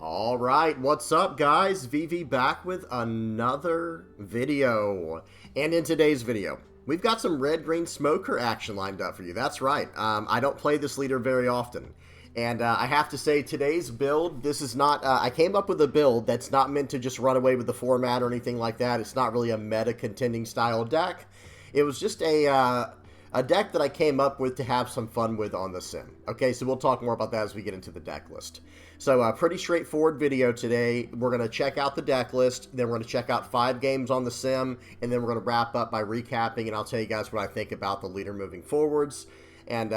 All right, what's up guys? VV back with another video. And in today's video, we've got some red-green smoker action lined up for you. That's right. I don't play this leader very often. And I have to say, today's build, this is not, I came up with a build that's not meant to just run away with the format or anything like that. It's not really a meta contending style deck. It was just a deck that I came up with to have some fun with on the sim. Okay, so we'll talk more about that as we get into the deck list. So a pretty straightforward video today. We're going to check out the deck list, then we're going to check out 5 games on the sim, and then we're going to wrap up by recapping, and I'll tell you guys what I think about the leader moving forwards. And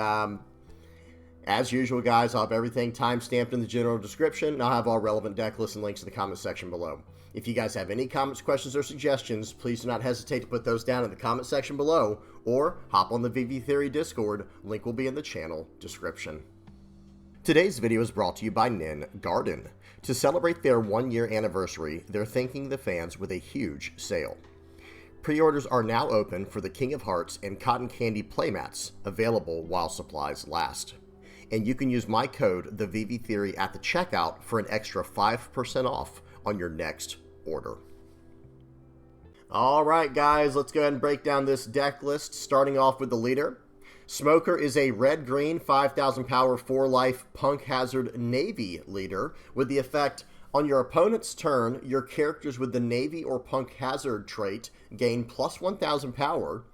as usual, guys, I'll have everything time-stamped in the general description, and I'll have all relevant deck lists and links in the comment section below. If you guys have any comments, questions, or suggestions, please do not hesitate to put those down in the comment section below, or hop on the VV Theory Discord. Link will be in the channel description. Today's video is brought to you by Nin Garden. To celebrate their 1-year anniversary, they're thanking the fans with a huge sale. Pre-orders are now open for the King of Hearts and Cotton Candy playmats, available while supplies last. And you can use my code, the VV Theory, at the checkout for an extra 5% off on your next order. Alright guys, let's go ahead and break down this deck list, starting off with the leader. Smoker is a red-green, 5,000 power, 4-life, Punk Hazard Navy leader, with the effect, on your opponent's turn, your characters with the Navy or Punk Hazard trait gain plus 1,000 power,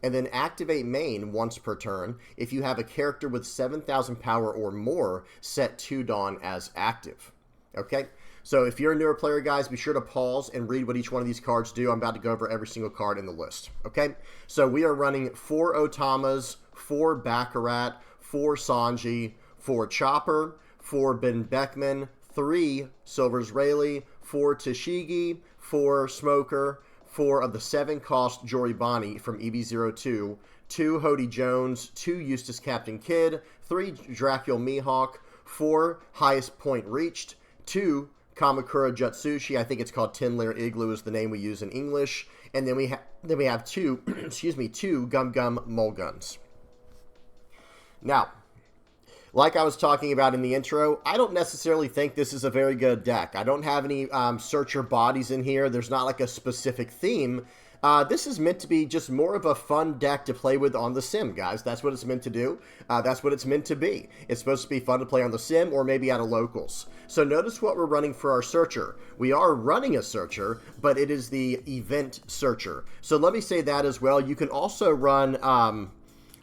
and then activate main once per turn. If you have a character with 7,000 power or more, set 2 Dawn as active. Okay? So if you're a newer player, guys, be sure to pause and read what each one of these cards do. I'm about to go over every single card in the list. Okay? So we are running 4 Otamas, 4 Baccarat, 4 Sanji, 4 Chopper, 4 Ben Beckman, 3 Silver's Rayleigh, 4 Tashigi, 4 Smoker, 4 of the 7-cost Joribani from EB02, 2 Hody Jones, 2 Eustace Captain Kidd, 3 Dracula Mihawk, 4 Highest Point Reached, 2 Kamakura Jutsushi, I think it's called 10-Layer Igloo is the name we use in English, and then we have 2, excuse me, 2 Gum Gum Mulguns. Now, like I was talking about in the intro, I don't necessarily think this is a very good deck. I don't have any searcher bodies in here. There's not like a specific theme. This is meant to be just more of a fun deck to play with on the sim, guys. That's what it's meant to do. That's what it's meant to be. It's supposed to be fun to play on the sim or maybe at a locals. So notice what we're running for our searcher. We are running a searcher, but it is the event searcher. So let me say that as well. You can also run...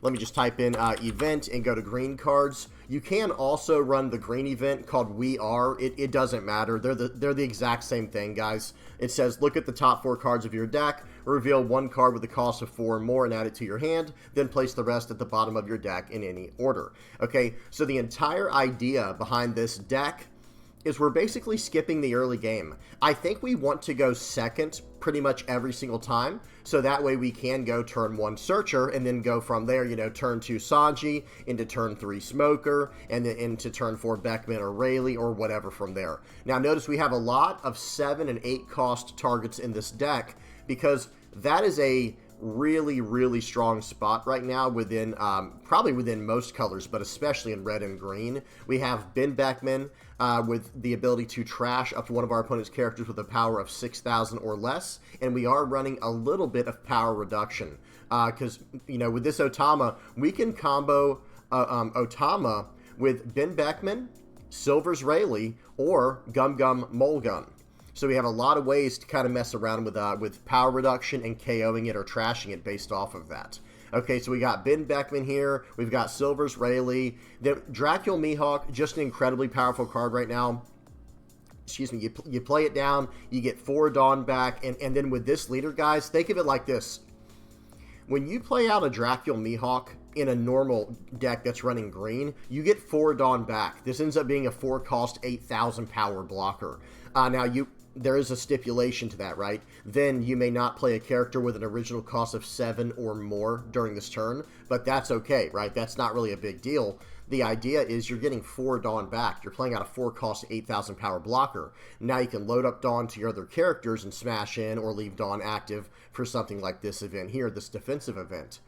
let me just type in event and go to green cards. You can also run the green event called We Are. It doesn't matter. They're the exact same thing, guys. It says look at the top 4 cards of your deck, reveal 1 card with a cost of 4 or more and add it to your hand, then place the rest at the bottom of your deck in any order. Okay, so the entire idea behind this deck is we're basically skipping the early game. I think we want to go second pretty much every single time, so that way we can go turn 1 Searcher, and then go from there, you know, turn 2 Sanji, into turn 3 Smoker, and then into turn 4 Beckman or Rayleigh, or whatever from there. Now notice we have a lot of 7 and 8 cost targets in this deck, because that is a really strong spot right now within probably within most colors, but especially in red and green. We have Ben Beckman with the ability to trash up to one of our opponent's characters with a power of 6,000 or less, and we are running a little bit of power reduction because you know, with this Otama we can combo Otama with Ben Beckman, Silver's Rayleigh, or Gum Gum Mulgun. So we have a lot of ways to kind of mess around with power reduction and KOing it or trashing it based off of that. Okay, so we got Ben Beckman here. We've got Silver's Rayleigh. The Dracula Mihawk, just an incredibly powerful card right now. Excuse me, you play it down, you get 4 Dawn back, and then with this leader, guys, think of it like this. When you play out a Dracula Mihawk in a normal deck that's running green, you get 4 Dawn back. This ends up being a 4-cost, 8,000 power blocker. Now, there is a stipulation to that, right? Then you may not play a character with an original cost of 7 or more during this turn, but that's okay, right? That's not really a big deal. The idea is you're getting 4 Dawn back. You're playing out a 4-cost, 8,000 power blocker. Now you can load up Dawn to your other characters and smash in or leave Dawn active for something like this event here, this defensive event.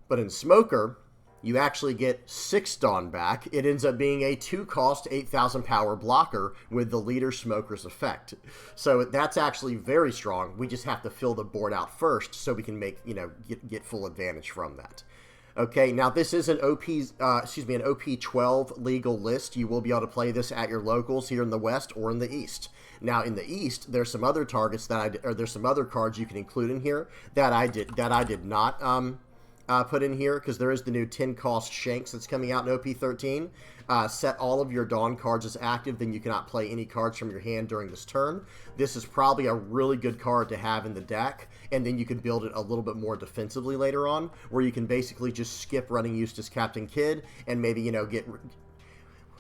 But in Smoker, you actually get 6 Dawn back. It ends up being a 2-cost, 8,000 power blocker with the leader Smoker's effect. So that's actually very strong. We just have to fill the board out first so we can make, get full advantage from that. Okay, now this is an an OP 12 legal list. You will be able to play this at your locals here in the West or in the East. Now in the East, there's some other targets there's some other cards you can include in here that I did not put in here, because there is the new 10-cost Shanks that's coming out in OP 13. Set all of your Dawn cards as active, then you cannot play any cards from your hand during this turn. This is probably a really good card to have in the deck, and then you can build it a little bit more defensively later on, where you can basically just skip running Eustace Captain Kidd, and maybe,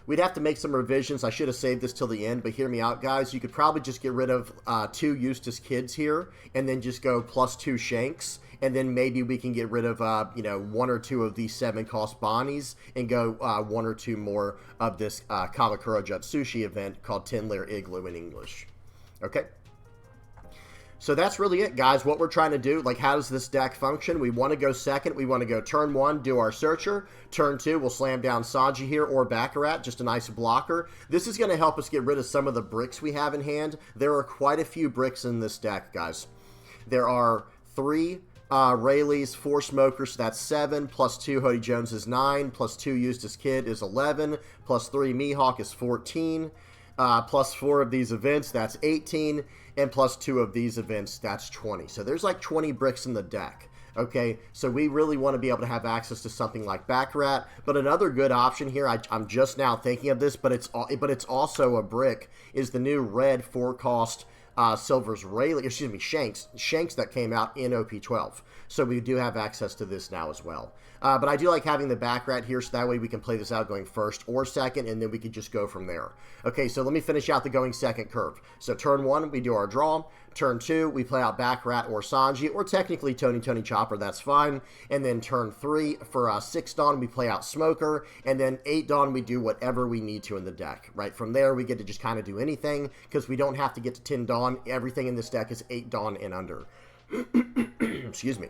we'd have to make some revisions. I should have saved this till the end, but hear me out, guys. You could probably just get rid of 2 Eustace Kidds here, and then just go +2 Shanks, and then maybe we can get rid of, 1 or 2 of these 7-cost Bonnies, and go 1 or 2 more of this Kamakura Jutsushi event called 10-Layer Igloo in English. Okay? So that's really it, guys. What we're trying to do, how does this deck function? We want to go second. We want to go turn 1, do our Searcher. Turn 2, we'll slam down Sanji here or Baccarat, just a nice blocker. This is going to help us get rid of some of the bricks we have in hand. There are quite a few bricks in this deck, guys. There are 3 Rayleighs, 4 Smokers, so that's 7, +2 Hody Jones is 9, +2 Eustace Kid is 11, +3 Mihawk is 14, +4 of these events, that's 18, and +2 of these events, that's 20. So there's 20 bricks in the deck. Okay, so we really want to be able to have access to something like Baccarat, but another good option here, I'm just now thinking of this, but it's also a brick, is the new red 4-cost Silver's Rayleigh, Shanks that came out in OP 12. So we do have access to this now as well. But I do like having the Baccarat here, so that way we can play this out going first or second, and then we can just go from there. Okay, so let me finish out the going second curve. So turn 1, we do our draw. Turn 2, we play out Baccarat or Sanji, or technically Tony Chopper, that's fine. And then turn 3, for 6 Dawn, we play out Smoker. And then 8 Dawn, we do whatever we need to in the deck. Right from there, we get to just kind of do anything, because we don't have to get to 10 Dawn. Everything in this deck is 8 Dawn and under. Excuse me.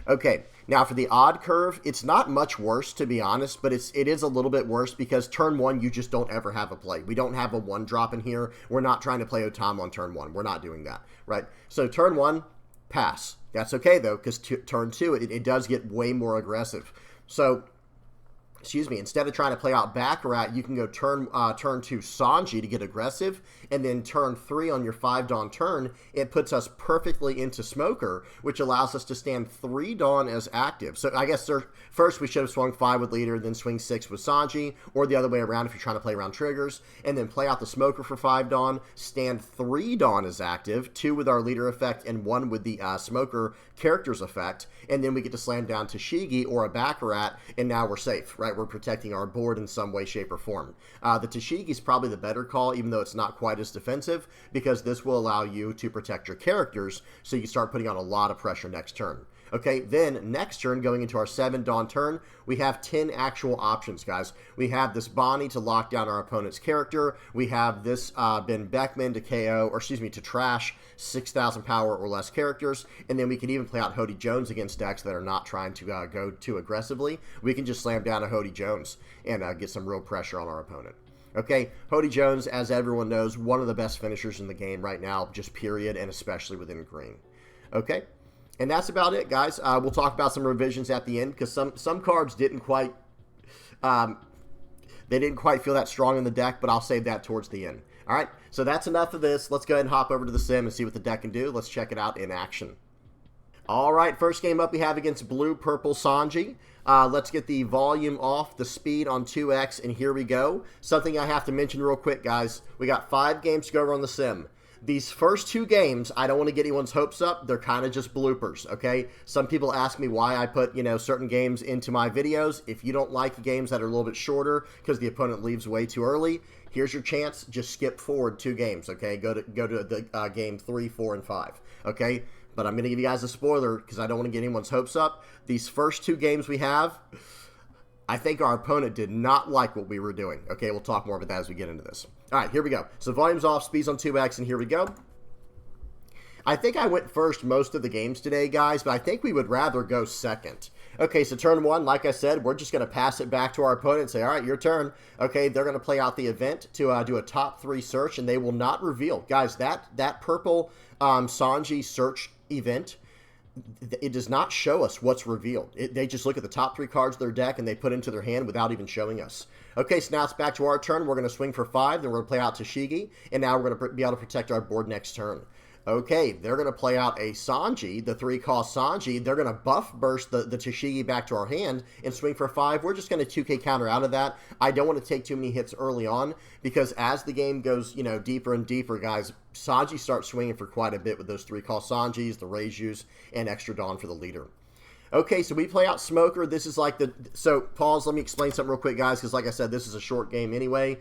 Okay, now for the odd curve, it's not much worse, to be honest, but it is a little bit worse because turn 1, you just don't ever have a play. We don't have a 1-drop in here. We're not trying to play Otam on turn 1. We're not doing that, right? So turn 1, pass. That's okay, though, because turn 2, it does get way more aggressive. So, instead of trying to play out Baccarat, you can go turn 2 Sanji to get aggressive, and then turn 3 on your 5 Dawn turn, it puts us perfectly into Smoker, which allows us to stand 3 Dawn as active. So I guess first we should have swung 5 with leader, then swing 6 with Sanji, or the other way around if you're trying to play around triggers, and then play out the Smoker for 5 Dawn, stand 3 Dawn as active, 2 with our leader effect, and 1 with the Smoker character's effect, and then we get to slam down Tashigi or a Baccarat, and now we're safe, right? We're protecting our board in some way, shape, or form. The Tashigi is probably the better call, even though it's not quite as defensive, because this will allow you to protect your characters, so you start putting on a lot of pressure next turn. Okay, then next turn, going into our 7 Dawn turn, we have 10 actual options, guys. We have this Bonnie to lock down our opponent's character. We have this Ben Beckman to KO, or excuse me, to trash 6,000 power or less characters. And then we can even play out Hody Jones against decks that are not trying to go too aggressively. We can just slam down a Hody Jones and get some real pressure on our opponent. Okay, Hody Jones, as everyone knows, one of the best finishers in the game right now, just period, and especially within green. Okay. And that's about it, guys. We'll talk about some revisions at the end, because some cards didn't quite feel that strong in the deck, but I'll save that towards the end. All right, so that's enough of this. Let's go ahead and hop over to the sim and see what the deck can do. Let's check it out in action. All right, first game up we have against Blue Purple Sanji. Let's get the volume off, the speed on 2x, and here we go. Something I have to mention real quick, guys. We got 5 games to go over on the sim. These first 2 games, I don't want to get anyone's hopes up. They're kind of just bloopers, okay? Some people ask me why I put, certain games into my videos. If you don't like games that are a little bit shorter because the opponent leaves way too early, here's your chance. Just skip forward 2 games, okay? Go to the game 3, 4, and 5, okay? But I'm going to give you guys a spoiler because I don't want to get anyone's hopes up. These first 2 games we have, I think our opponent did not like what we were doing. Okay, we'll talk more about that as we get into this. All right, here we go. So volume's off, speed's on 2x, and here we go. I think I went first most of the games today, guys, but I think we would rather go second. Okay, so turn one, like I said, we're just going to pass it back to our opponent and say, all right, your turn. Okay, they're going to play out the event to do a top 3 search, and they will not reveal. Guys, that purple Sanji search event, it does not show us what's revealed. They just look at the top 3 cards of their deck, and they put into their hand without even showing us. Okay, so now it's back to our turn. We're going to swing for 5, then we're going to play out Tashigi, and now we're going to be able to protect our board next turn. Okay, they're going to play out a Sanji, the 3-cost Sanji. They're going to buff burst the Tashigi back to our hand and swing for 5. We're just going to 2k counter out of that. I don't want to take too many hits early on because as the game goes, you know, deeper and deeper, guys, Sanji starts swinging for quite a bit with those 3-cost Sanjis, the Reijus, and extra Dawn for the leader. Okay, so we play out Smoker. This is like so pause, let me explain something real quick, guys, because like I said, this is a short game anyway.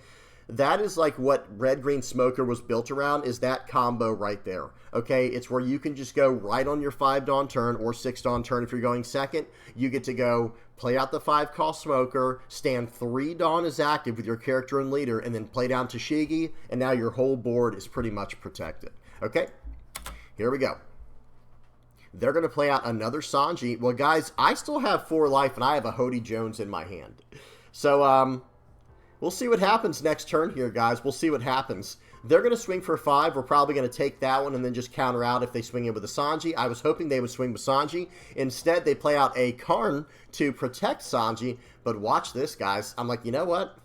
That is like what red-green Smoker was built around, is that combo right there. Okay, it's where you can just go right on your 5 Dawn turn or 6 Dawn turn if you're going second. You get to go play out the 5-cost Smoker, stand 3 Dawn as active with your character and leader, and then play down Tashigi, and now your whole board is pretty much protected. Okay, here we go. They're going to play out another Sanji. Well, guys, I still have 4 life, and I have a Hody Jones in my hand. So, we'll see what happens next turn here, guys. We'll see what happens. They're going to swing for 5. We're probably going to take that one and then just counter out if they swing in with a Sanji. I was hoping they would swing with Sanji. Instead, they play out a Karn to protect Sanji. But watch this, guys. I'm like, you know what?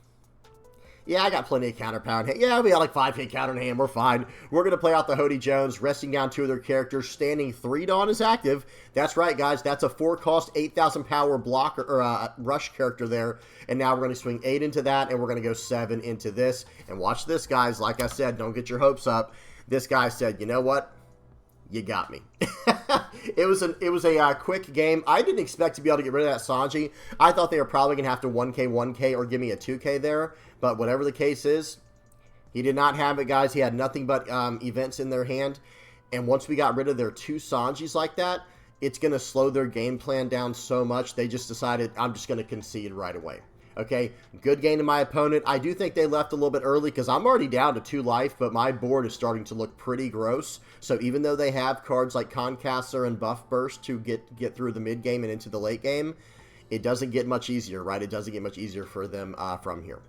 Yeah, I got plenty of counter power in hand. Yeah, we got like 5k counter in hand. We're fine. We're going to play out the Hody Jones, resting down 2 of their characters, standing 3 Dawn is active. That's right, guys. That's a 4-cost, 8,000 power blocker or rush character there. And now we're going to swing 8 into that, and we're going to go 7 into this. And watch this, guys. Like I said, don't get your hopes up. This guy said, you know what? You got me. It was a quick game. I didn't expect to be able to get rid of that Sanji. I thought they were probably going to have to 1k or give me a 2k there. But whatever the case is, he did not have it, guys. He had nothing but events in their hand. And once we got rid of their 2 Sanjis like that, it's going to slow their game plan down so much. They just decided, I'm just going to concede right away. Okay, good game to my opponent. I do think they left a little bit early because I'm already down to 2 life, but my board is starting to look pretty gross. So even though they have cards like Concaster and Buff Burst to get through the mid game and into the late game, it doesn't get much easier, right? It doesn't get much easier for them from here.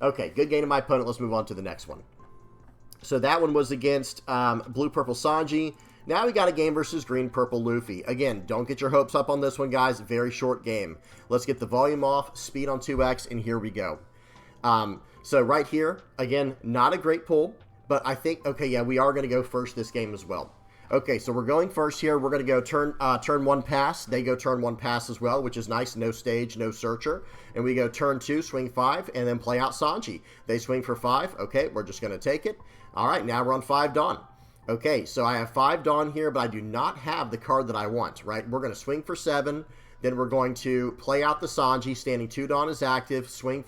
Okay, good game to my opponent. Let's move on to the next one. So that one was against Blue-Purple Sanji. Now we got a game versus Green-Purple Luffy. Again, don't get your hopes up on this one, guys. Very short game. Let's get the volume off, speed on 2x, and here we go. So right here, again, not a great pull, but I think, okay, yeah, we are going to go first this game as well. Okay, so we're going first here. We're going to go turn 1 pass. They go turn 1 pass as well, which is nice. No stage, no searcher. And we go turn 2, swing 5, and then play out Sanji. They swing for 5. Okay, we're just going to take it. All right, now we're on 5 Dawn. Okay, so I have 5 Dawn here, but I do not have the card that I want, right? We're going to swing for 7. Then we're going to play out the Sanji, standing 2 Dawn is active. Swing,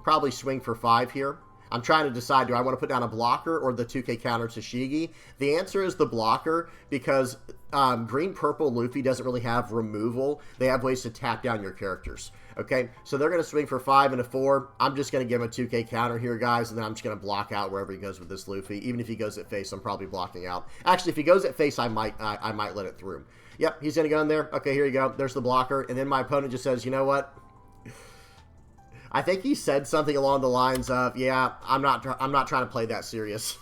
probably swing for 5 here. I'm trying to decide, do I want to put down a blocker or the 2k counter to Shigi? The answer is the blocker because Green-Purple Luffy doesn't really have removal. They have ways to tap down your characters. Okay, so they're going to swing for 5 and a 4. I'm just going to give him a 2k counter here, guys, and then I'm just going to block out wherever he goes with this Luffy. Even if he goes at face, I'm probably blocking out. Actually, if he goes at face, I might let it through. Yep, he's going to go in there. Okay, here you go. There's the blocker. And then my opponent just says, you know what? I think he said something along the lines of, yeah, I'm not trying to play that serious.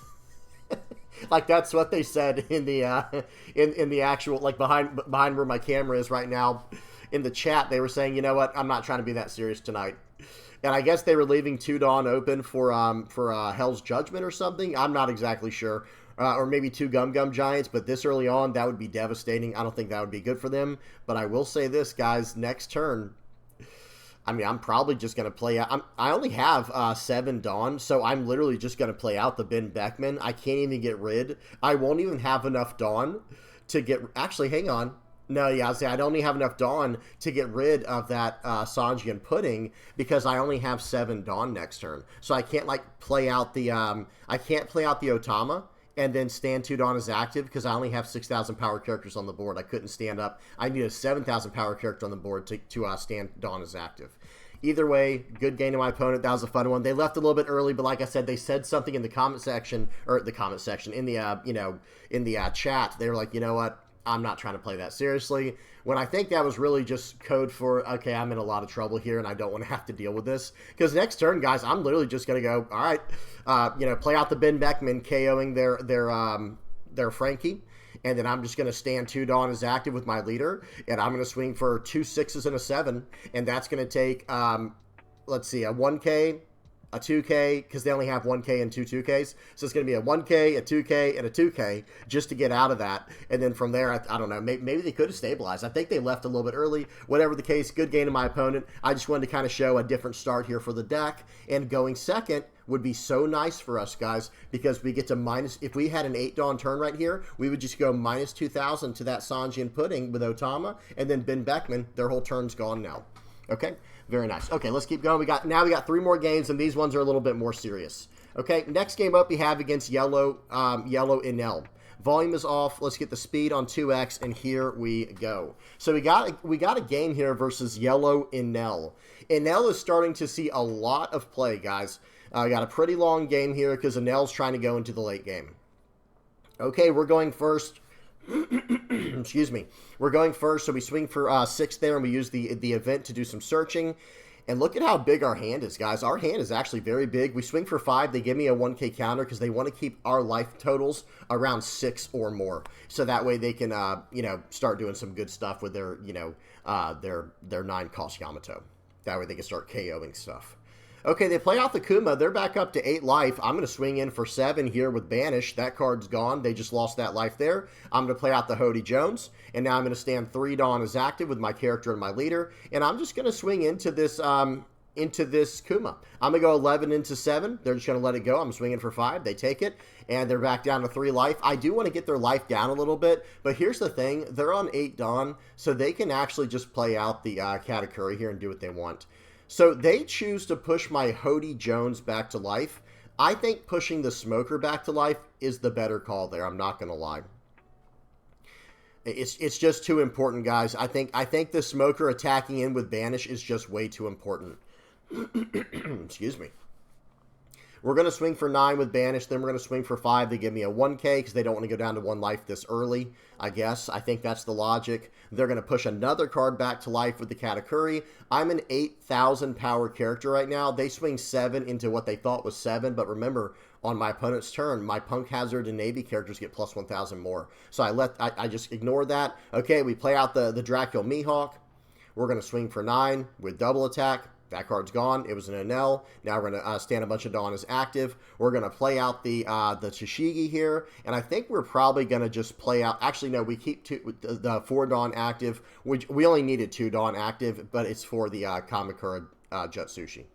Like that's what they said in the in the actual, like behind where my camera is right now in the chat. They were saying, you know what, I'm not trying to be that serious tonight. And I guess they were leaving 2 Dawn open for Hell's Judgment or something. I'm not exactly sure. Or maybe 2 Gum Gum Giants, but this early on, that would be devastating. I don't think that would be good for them. But I will say this, guys, next turn, I mean, I'm probably just going to play out. I only have 7 Dawn, so I'm literally just going to play out the Ben Beckman. I can't even get rid. I won't even have enough Dawn to get... Actually, hang on. No, yeah, I don't even have enough Dawn to get rid of that Sanji and Pudding because I only have 7 Dawn next turn. So I can't, like, play out the... I can't play out the Otama and then stand 2 Dawn as active because I only have 6,000 power characters on the board. I couldn't stand up. I need a 7,000 power character on the board to stand Dawn as active. Either way, good game to my opponent. That was a fun one. They left a little bit early, but like I said, they said something in the comment section, or the comment section, in the, in the chat. They were like, you know what? I'm not trying to play that seriously. When I think that was really just code for, okay, I'm in a lot of trouble here and I don't want to have to deal with this. Because next turn, guys, I'm literally just going to go, all right, play out the Ben Beckman KOing their Frankie. And then I'm just going to stand 2 Dawn as active with my leader. And I'm going to swing for 2 6s and a 7. And that's going to take, let's see, a 1K, a 2K, because they only have 1K and 2 2Ks. So it's going to be a 1K, a 2K, and a 2K just to get out of that. And then from there, I don't know, maybe they could have stabilized. I think they left a little bit early. Whatever the case, good game to my opponent. I just wanted to kind of show a different start here for the deck. And going second would be so nice for us, guys, because we get to minus, if we had an 8 Dawn turn right here, we would just go minus 2,000 to that Sanji and Pudding with Otama, and then Ben Beckman, their whole turn's gone now. Okay, very nice. Okay, let's keep going. Now we got 3 more games, and these ones are a little bit more serious. Okay, next game up we have against Yellow Enel. Volume is off. Let's get the speed on 2x, and here we go. So we got a game here versus Yellow Enel. Enel is starting to see a lot of play, guys. I got a pretty long game here because Enel's trying to go into the late game. Okay, we're going first. Excuse me. We're going first, so we swing for 6 there, and we use the event to do some searching. And look at how big our hand is, guys. Our hand is actually very big. We swing for 5. They give me a 1K counter because they want to keep our life totals around 6 or more. So that way they can, start doing some good stuff with their 9-cost Yamato. That way they can start KOing stuff. Okay, they play out the Kuma. They're back up to 8 life. I'm going to swing in for 7 here with Banish. That card's gone. They just lost that life there. I'm going to play out the Hody Jones. And now I'm going to stand 3 Dawn as active with my character and my leader. And I'm just going to swing into this Kuma. I'm going to go 11 into 7. They're just going to let it go. I'm swinging for 5. They take it. And they're back down to 3 life. I do want to get their life down a little bit. But here's the thing. They're on 8 Dawn. So they can actually just play out the Katakuri here and do what they want. So they choose to push my Hody Jones back to life. I think pushing the Smoker back to life is the better call there. I'm not going to lie. It's just too important, guys. I think the Smoker attacking in with Banish is just way too important. Excuse me. We're going to swing for 9 with Banish. Then we're going to swing for 5. They give me a 1K because they don't want to go down to 1 life this early, I guess. I think that's the logic. They're going to push another card back to life with the Katakuri. I'm an 8,000 power character right now. They swing 7 into what they thought was 7. But remember, on my opponent's turn, my Punk Hazard and Navy characters get plus 1,000 more. So I just ignored that. Okay, we play out the Dracula Mihawk. We're going to swing for 9 with double attack. That card's gone. It was an Enel. Now we're going to stand a bunch of Dawn as active. We're going to play out the Tashigi here. And I think we're probably going to just play out... Actually, no, we keep the 4 Dawn active. Which we only needed 2 Dawn active, but it's for the Kamakura Jutsushi.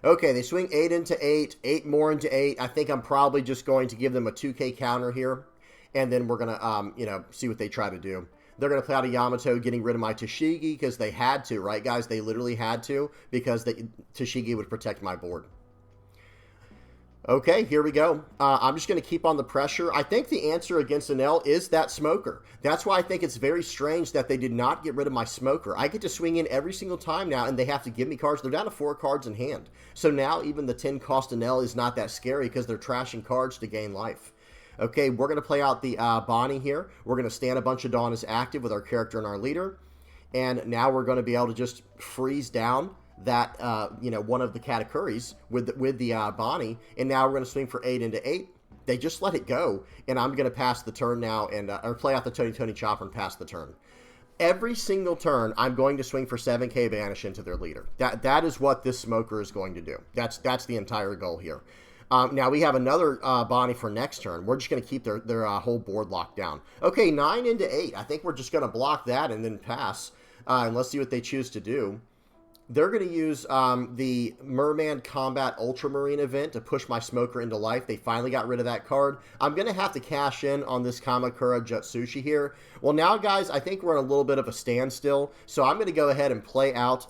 Okay, they swing 8 into 8. 8 more into 8. I think I'm probably just going to give them a 2K counter here. And then we're going to, see what they try to do. They're going to play out a Yamato, getting rid of my Tashigi because they had to, right, guys? They literally had to because Tashigi would protect my board. Okay, here we go. I'm just going to keep on the pressure. I think the answer against Enel is that Smoker. That's why I think it's very strange that they did not get rid of my Smoker. I get to swing in every single time now, and they have to give me cards. They're down to 4 cards in hand. So now even the 10-cost Enel is not that scary because they're trashing cards to gain life. Okay, we're going to play out the Bonnie here. We're going to stand a bunch of Dawn as active with our character and our leader. And now we're going to be able to just freeze down that, one of the Katakuris with the Bonnie. And now we're going to swing for 8 into 8. They just let it go. And I'm going to pass the turn now and or play out the Tony Chopper and pass the turn. Every single turn, I'm going to swing for 7K Banish into their leader. That is what this Smoker is going to do. That's the entire goal here. Now we have another Bonnie for next turn. We're just going to keep their whole board locked down. Okay, 9 into 8. I think we're just going to block that and then pass. And let's see what they choose to do. They're going to use the Merman Combat Ultramarine event to push my Smoker into life. They finally got rid of that card. I'm going to have to cash in on this Kamakura Jutsushi here. Well, now, guys, I think we're in a little bit of a standstill. So I'm going to go ahead and play out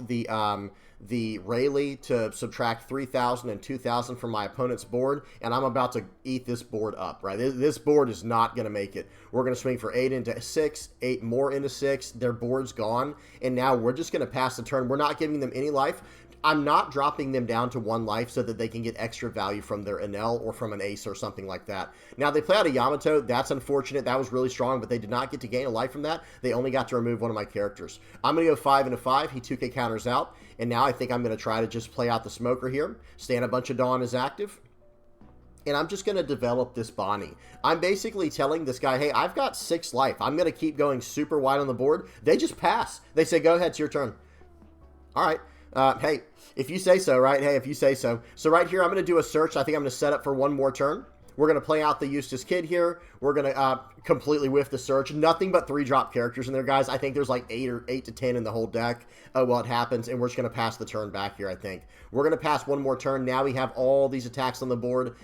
the Rayleigh to subtract 3,000 and 2,000 from my opponent's board, and I'm about to eat this board up, right? This board is not going to make it. We're going to swing for 8 into 6, 8 more into 6. Their board's gone, and now we're just going to pass the turn. We're not giving them any life. I'm not dropping them down to 1 life so that they can get extra value from their Enel or from an Ace or something like that. Now, they play out a Yamato. That's unfortunate. That was really strong, but they did not get to gain a life from that. They only got to remove one of my characters. I'm going to go 5 and a 5. He 2K counters out, and now I think I'm going to try to just play out the Smoker here. Stand a bunch of Dawn as active. And I'm just going to develop this Bonnie. I'm basically telling this guy, hey, I've got 6 life. I'm going to keep going super wide on the board. They just pass. They say, go ahead, it's your turn. All right. Hey, if you say so, right? Hey, if you say so. So right here, I'm going to do a search. I think I'm going to set up for 1 more turn. We're going to play out the Eustace Kid here. We're going to completely whiff the search. Nothing but 3-drop characters in there, guys. I think there's like 8 to 10 in the whole deck. Oh, well, it happens, and we're just going to pass the turn back here, I think. We're going to pass 1 more turn. Now we have all these attacks on the board.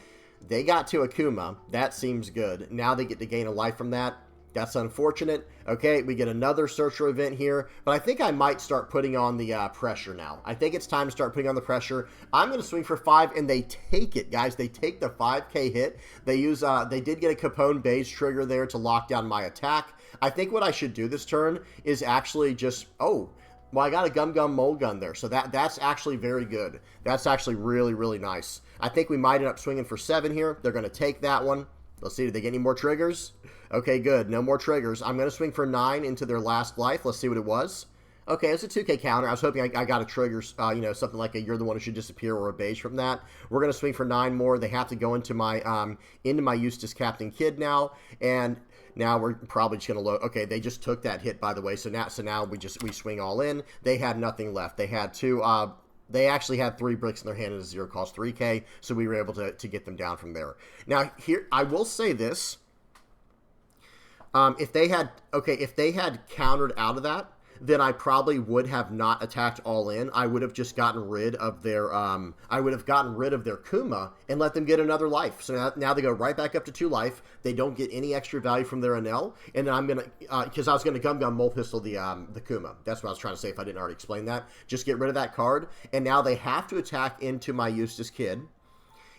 They got to Akuma. That seems good. Now they get to gain a life from that. That's unfortunate. Okay, we get another searcher event here, but I think I might start putting on the pressure now. I think it's time to start putting on the pressure. I'm going to swing for 5, and they take it, guys. They take the 5K hit. They use, they did get a Capone Bays trigger there to lock down my attack. I think what I should do this turn is actually just, oh, well, I got a Gum Gum Mole Gun there, so that's actually very good. That's actually really, really nice. I think we might end up swinging for 7 here. They're going to take that one. Let's see, did they get any more triggers? Okay, good. No more triggers. I'm going to swing for 9 into their last life. Let's see what it was. Okay, it's a 2K counter. I was hoping I got a trigger, you know, something like a You're the One Who Should Disappear or a base from that. We're going to swing for 9 more. They have to go into my Eustace Captain Kid now, and now we're probably just going to load. Okay, they just took that hit, by the way, so now we swing all in. They had nothing left. They had 2... They actually had 3 bricks in their hand and a 0 cost 3K, so we were able to get them down from there. Now, here, I will say this. If they had countered out of that, then I probably would have not attacked all in. I would have just gotten rid of their, Kuma and let them get another life. So now they go right back up to 2 life. They don't get any extra value from their Enel. And then I'm going to, because I was going to Gum Gum Mole Pistol the Kuma. That's what I was trying to say if I didn't already explain that. Just get rid of that card. And now they have to attack into my Eustace Kid.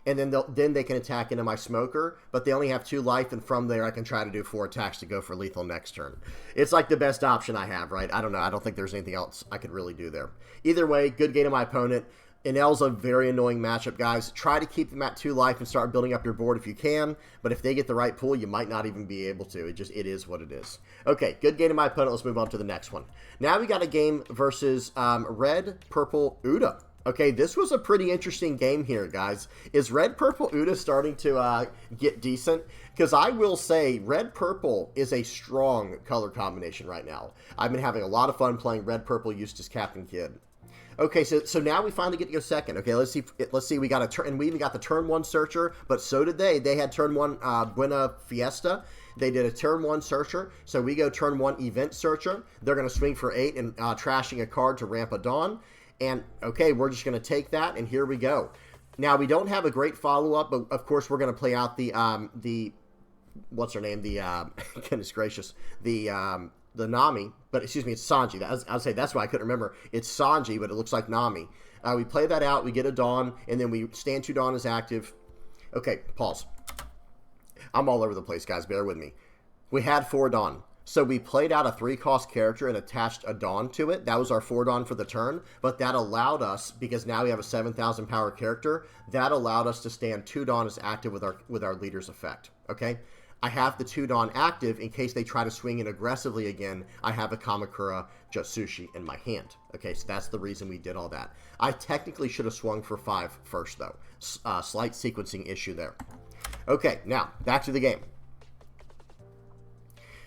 And then they can attack into my Smoker, but they only have 2 life, and from there I can try to do 4 attacks to go for lethal next turn. It's like the best option I have, right? I don't know. I don't think there's anything else I could really do there. Either way, good game to my opponent. Enel's a very annoying matchup, guys. Try to keep them at 2 life and start building up your board if you can, but if they get the right pool, you might not even be able to. It is what it is. Okay, good game to my opponent. Let's move on to the next one. Now we got a game versus Red Purple Uta. Okay, this was a pretty interesting game here, guys. Is Red Purple Uta starting to get decent? Because I will say Red Purple is a strong color combination right now. I've been having a lot of fun playing Red Purple Eustace Captain Kid. Okay, so now we finally get to go second. Okay, let's see. We got a turn, and we even got the turn 1 searcher, but so did they. They had turn 1 Buena Fiesta. They did a turn 1 searcher, so we go turn 1 event searcher. They're going to swing for 8 and trashing a card to ramp a Dawn. And, okay, we're just going to take that, and here we go. Now, we don't have a great follow-up, but, of course, we're going to play out the what's her name? Goodness gracious, the Nami. But, excuse me, it's Sanji. I'll say that's why I couldn't remember. It's Sanji, but it looks like Nami. We play that out. We get a Dawn, and then we stand 2 Dawn as active. Okay, pause. I'm all over the place, guys. Bear with me. We had 4 Dawn. So we played out a 3-cost character and attached a Dawn to it. That was our 4 Dawn for the turn, but that allowed us, because now we have a 7,000 power character, that allowed us to stand 2 Dawn as active with our leader's effect, okay? I have the 2 Dawn active in case they try to swing in aggressively again. I have a Kamakura Jatsushi in my hand, okay? So that's the reason we did all that. I technically should have swung for 5 first, though. Slight sequencing issue there. Okay, now, back to the game.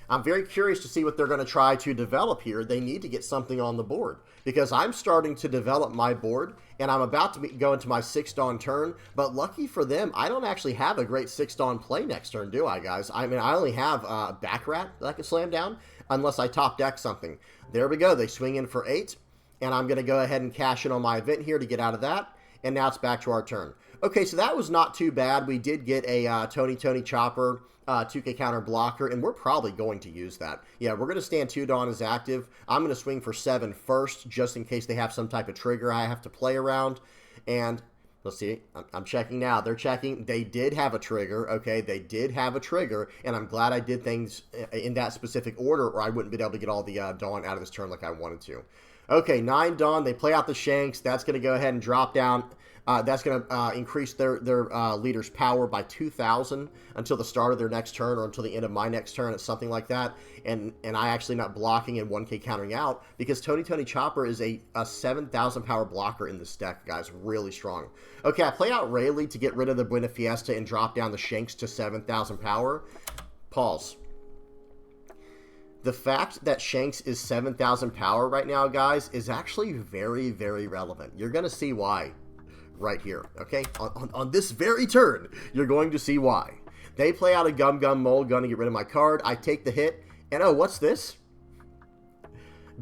I'm very curious to see what they're going to try to develop here. They need to get something on the board because I'm starting to develop my board and I'm about to go into my 6 Dawn turn, but lucky for them, I don't actually have a great 6 Dawn play next turn, do I, guys? I mean, I only have Backrat that I can slam down unless I top deck something. There we go. They swing in for 8, and I'm going to go ahead and cash in on my event here to get out of that, and now it's back to our turn. Okay, so that was not too bad. We did get a Tony Chopper 2K counter blocker, and we're probably going to use that. Yeah, we're going to stand 2 Dawn as active. I'm going to swing for 7 first, just in case they have some type of trigger I have to play around. And let's see, I'm checking now. They're checking. They did have a trigger, okay? They did have a trigger, and I'm glad I did things in that specific order, or I wouldn't be able to get all the Dawn out of this turn like I wanted to. Okay, 9 Dawn. They play out the Shanks. That's going to go ahead and drop down. That's going to increase their leader's power by 2,000 until the start of their next turn or until the end of my next turn. It's something like that. And I actually not blocking and 1k countering out because Tony Chopper is a 7,000 power blocker in this deck, guys. Really strong. Okay, I play out Rayleigh to get rid of the Buena Fiesta and drop down the Shanks to 7,000 power. Pause. The fact that Shanks is 7,000 power right now, guys, is actually very, very relevant. You're going to see why right here, okay? On this very turn, you're going to see why. They play out a Gum Mulligan to get rid of my card. I take the hit, and oh, what's this?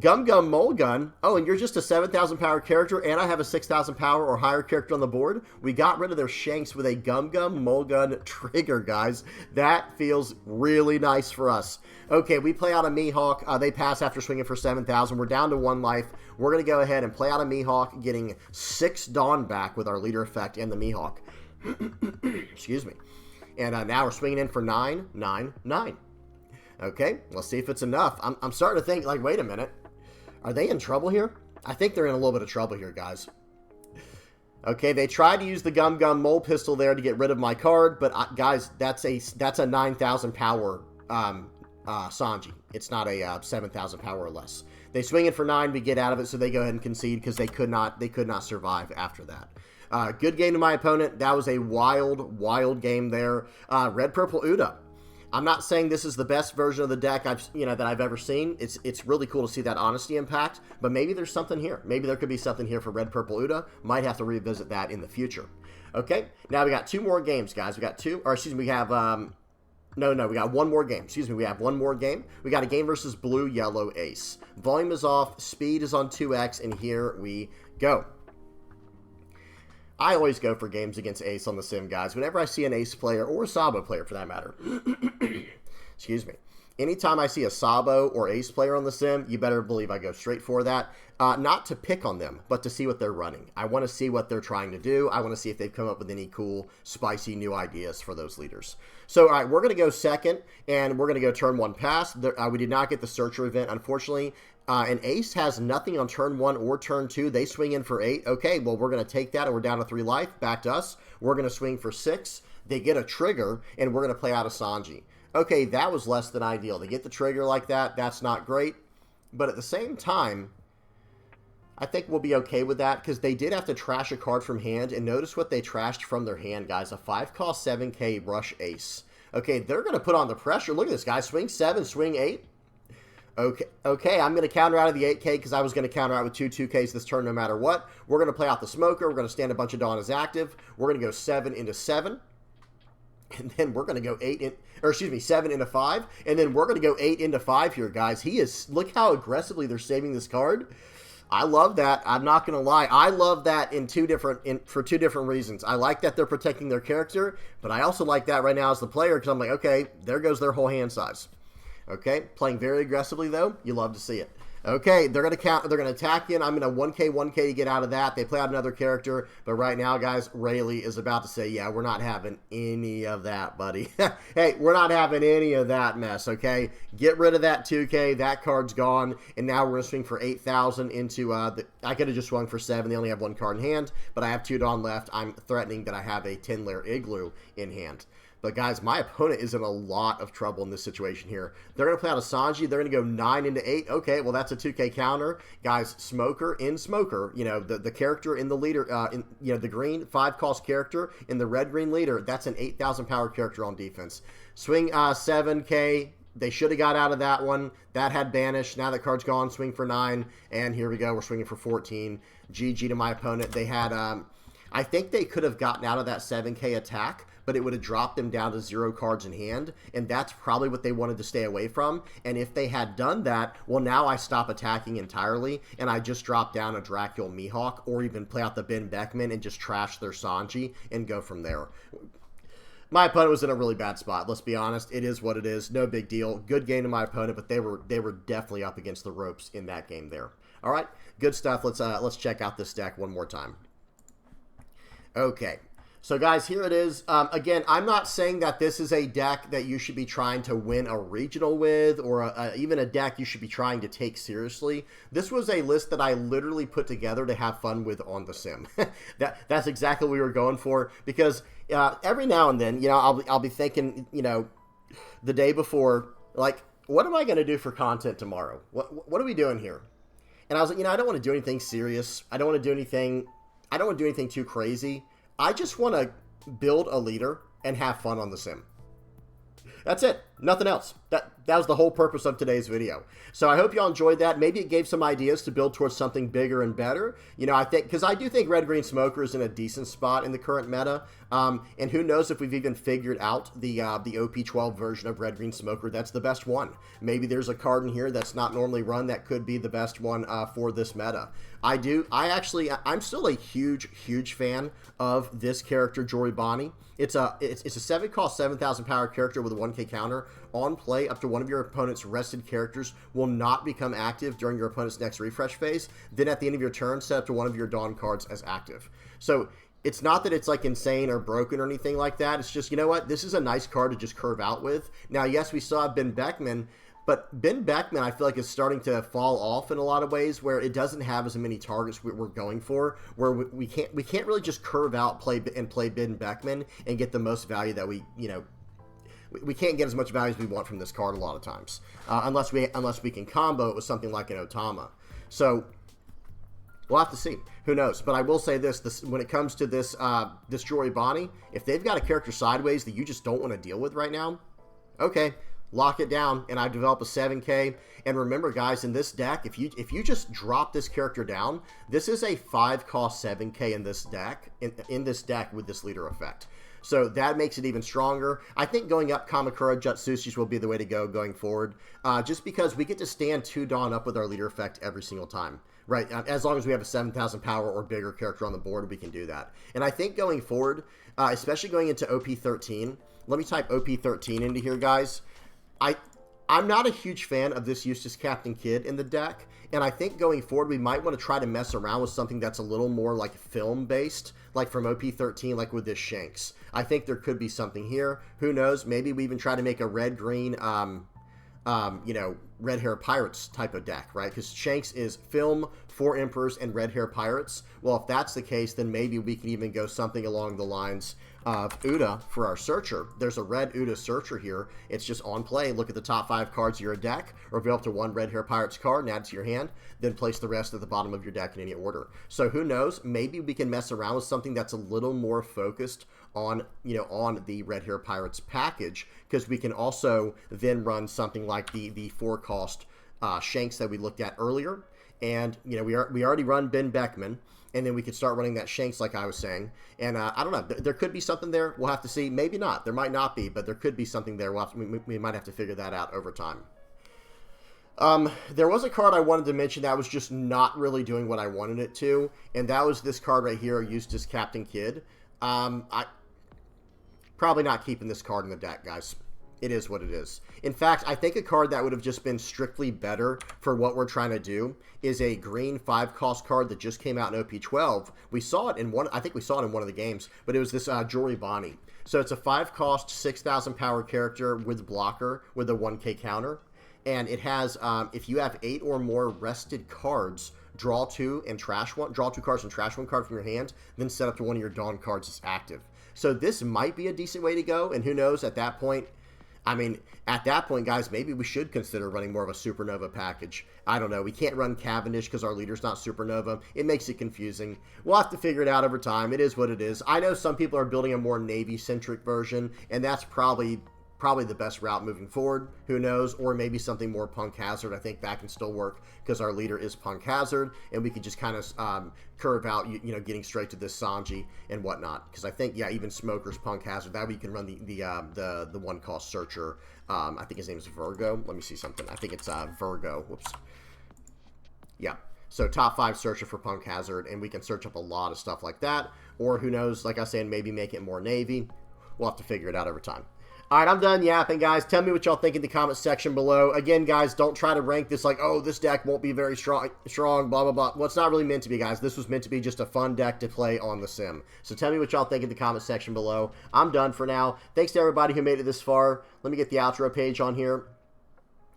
Gum Mulligan. Oh, and you're just a 7,000 power character, and I have a 6,000 power or higher character on the board. We got rid of their Shanks with a Gum Mulligan trigger, guys. That feels really nice for us. Okay, we play out a Mihawk. They pass after swinging for 7,000. We're down to 1 life. We're going to go ahead and play out a Mihawk, getting 6 Dawn back with our leader effect and the Mihawk. Excuse me. And now we're swinging in for 9, 9, 9. Okay, let's see if it's enough. I'm starting to think, like, wait a minute. Are they in trouble here? I think they're in a little bit of trouble here, guys. Okay, they tried to use the Gum Mole pistol there to get rid of my card, but guys, that's a 9,000 power Sanji. It's not a 7,000 power or less. They swing it for 9, we get out of it, so they go ahead and concede because they could not survive after that. Good game to my opponent. That was a wild game there. Red Purple Uta. I'm not saying this is the best version of the deck that I've ever seen. It's really cool to see that honesty impact, but maybe there's something here. Maybe there could be something here for Red Purple Uta. Might have to revisit that in the future. Okay, now we got 2 more games, guys. We got 2, or excuse me, we have no, we got 1 more game. Excuse me, we have 1 more game. We got a game versus Blue, Yellow, Ace. Volume is off, speed is on 2x, and here we go. I always go for games against Ace on the sim, guys. Whenever I see an Ace player, or a Sabo player for that matter, excuse me, anytime I see a Sabo or Ace player on the sim, you better believe I go straight for that. Not to pick on them, but to see what they're running. I want to see what they're trying to do. I want to see if they've come up with any cool, spicy new ideas for those leaders. So, all right, we're going to go second, and we're going to go turn 1 pass. We did not get the Searcher event, unfortunately. And Ace has nothing on turn 1 or turn 2. They swing in for 8. Okay, well, we're going to take that, and we're down to 3 life. Back to us. We're going to swing for 6. They get a trigger, and we're going to play out a Sanji. Okay, that was less than ideal. They get the trigger like that. That's not great. But at the same time, I think we'll be okay with that because they did have to trash a card from hand. And notice what they trashed from their hand, guys. A 5-cost 7k Rush Ace. Okay, they're going to put on the pressure. Look at this, guys. Swing 7, swing 8. Okay, I'm going to counter out of the 8k because I was going to counter out with 2 2ks this turn no matter what. We're going to play out the Smoker. We're going to stand a bunch of Dawn as active. We're going to go 7 into 7. And then we're going to go 7 into 5. And then we're going to go 8 into 5 here, guys. Look how aggressively they're saving this card. I love that. I'm not going to lie. I love that for 2 different reasons. I like that they're protecting their character, but I also like that right now as the player because I'm like, okay, there goes their whole hand size. Okay, playing very aggressively though. You love to see it. Okay, they're going to attack in. I'm going to 1k to get out of that. They play out another character, but right now, guys, Rayleigh is about to say, yeah, we're not having any of that, buddy. Hey, we're not having any of that mess, okay? Get rid of that 2k. That card's gone, and now we're going to swing for 8,000 into I could have just swung for 7. They only have 1 card in hand, but I have 2 Dawn left. I'm threatening that I have a 10-layer Igloo in hand. But, guys, my opponent is in a lot of trouble in this situation here. They're going to play out a Sanji. They're going to go 9 into 8. Okay, well, that's a 2k counter. Guys, Smoker, the character in the leader, the green 5-cost character in the red-green leader, that's an 8,000 power character on defense. Swing 7k. They should have got out of that one. That had banished. Now that card's gone. Swing for 9. And here we go. We're swinging for 14. GG to my opponent. They had, I think they could have gotten out of that 7k attack, but it would have dropped them down to 0 cards in hand, and that's probably what they wanted to stay away from. And if they had done that, well, now I stop attacking entirely, and I just drop down a Dracula Mihawk, or even play out the Ben Beckman and just trash their Sanji and go from there. My opponent was in a really bad spot. Let's be honest. It is what it is. No big deal. Good game to my opponent, but they were definitely up against the ropes in that game there. All right, good stuff. Let's check out this deck one more time. Okay. So guys, here it is. Again, I'm not saying that this is a deck that you should be trying to win a regional with, or even a deck you should be trying to take seriously. This was a list that I literally put together to have fun with on the sim. That's exactly what we were going for, because every now and then, I'll be thinking, the day before, like, what am I going to do for content tomorrow? What are we doing here? And I was like, I don't want to do anything serious. I don't want to do anything too crazy. I just want to build a leader and have fun on the sim. That's it. Nothing else. That was the whole purpose of today's video. So I hope y'all enjoyed that. Maybe it gave some ideas to build towards something bigger and better. Because I do think Red Green Smoker is in a decent spot in the current meta. And who knows if we've even figured out the OP12 version of Red Green Smoker that's the best one. Maybe there's a card in here that's not normally run that could be the best one for this meta. I'm still a huge fan of this character, Joribani. It's a 7-cost, 7,000 power character with a 1k counter. On play, up to one of your opponent's rested characters will not become active during your opponent's next refresh phase. Then at the end of your turn, set up to one of your Dawn cards as active. So it's not that it's like insane or broken or anything like that. It's just, this is a nice card to just curve out with. Now, yes, we saw Ben Beckman, but Ben Beckman, I feel like, is starting to fall off in a lot of ways, where it doesn't have as many targets we're going for, where we can't really just curve out play Ben Beckman and get the most value that we can't get as much value as we want from this card a lot of times, unless we can combo it with something like an Otama. So we'll have to see. Who knows? But I will say this when it comes to this Joribani, if they've got a character sideways that you just don't want to deal with right now, okay, lock it down, and I develop a 7k. And remember, guys, in this deck, if you just drop this character down, this is a 5-cost 7k in this deck, in this deck with this leader effect. So that makes it even stronger. I think going up Kamakura Jutsushis will be the way to go going forward, just because we get to stand 2 Dawn up with our leader effect every single time. Right, as long as we have a 7,000 power or bigger character on the board, we can do that. And I think going forward, especially going into OP13, let me type OP13 into here, guys. I'm not a huge fan of this Eustace Captain Kidd in the deck, and I think going forward we might want to try to mess around with something that's a little more like film-based, like from OP13, like with this Shanks. I think there could be something here. Who knows? Maybe we even try to make a red-green, red hair pirates type of deck, right? Because Shanks is film, 4 Emperors, and red hair pirates. Well, if that's the case, then maybe we can even go something along the lines of Uta for our searcher. There's a red Uta searcher here. It's just on play. Look at the top 5 cards of your deck, reveal up to 1 red hair pirates card and add it to your hand, then place the rest at the bottom of your deck in any order. So who knows? Maybe we can mess around with something that's a little more focused on, on the red hair pirates package, because we can also then run something like the 4-cost Shanks that we looked at earlier. And, we already run Ben Beckman, and then we could start running that Shanks like I was saying. And I don't know, there could be something there. We'll have to see. Maybe not. There might not be, but there could be something there. We might have to figure that out over time. There was a card I wanted to mention that was just not really doing what I wanted it to, and that was this card right here, Eustace Captain Kidd. I probably not keeping this card in the deck, guys. It is what it is. In fact, I think a card that would have just been strictly better for what we're trying to do is a green 5-cost card that just came out in OP12. We saw it in one, I think we saw it in one of the games, but it was this Joribani. So it's a 5-cost, 6,000 power character with blocker with a 1k counter. And it has, if you have 8 or more rested cards, draw 2 and trash 1, draw 2 cards and trash 1 card from your hand, then set up to one of your Dawn cards as active. So this might be a decent way to go, and who knows, at that point, guys, maybe we should consider running more of a Supernova package. I don't know. We can't run Cavendish because our leader's not Supernova. It makes it confusing. We'll have to figure it out over time. It is what it is. I know some people are building a more Navy-centric version, and that's probably the best route moving forward. Who knows? Or maybe something more Punk Hazard. I think that can still work because our leader is Punk Hazard, and we can just kind of curve out, getting straight to this Sanji and whatnot. Because I think, yeah, even Smoker's Punk Hazard. That way you can run the 1-cost searcher. I think his name is Virgo. Let me see something. I think it's Virgo. Whoops. Yeah. So top 5 searcher for Punk Hazard, and we can search up a lot of stuff like that. Or who knows? Like I was saying, maybe make it more Navy. We'll have to figure it out over time. All right, I'm done yapping, guys. Tell me what y'all think in the comment section below. Again, guys, don't try to rank this like, oh, this deck won't be very strong, blah, blah, blah. Well, it's not really meant to be, guys. This was meant to be just a fun deck to play on the sim. So tell me what y'all think in the comment section below. I'm done for now. Thanks to everybody who made it this far. Let me get the outro page on here.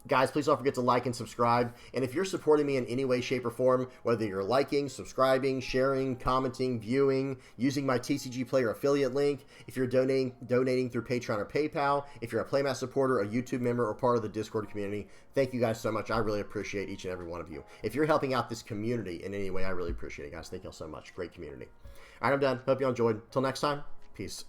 Guys, please don't forget to like and subscribe. And if you're supporting me in any way, shape, or form, whether you're liking, subscribing, sharing, commenting, viewing, using my TCG Player affiliate link, if you're donating through Patreon or PayPal, if you're a Playmat supporter, a YouTube member, or part of the Discord community, thank you guys so much. I really appreciate each and every one of you. If you're helping out this community in any way, I really appreciate it, guys. Thank y'all so much. Great community. All right, I'm done. Hope y'all enjoyed. Till next time, peace.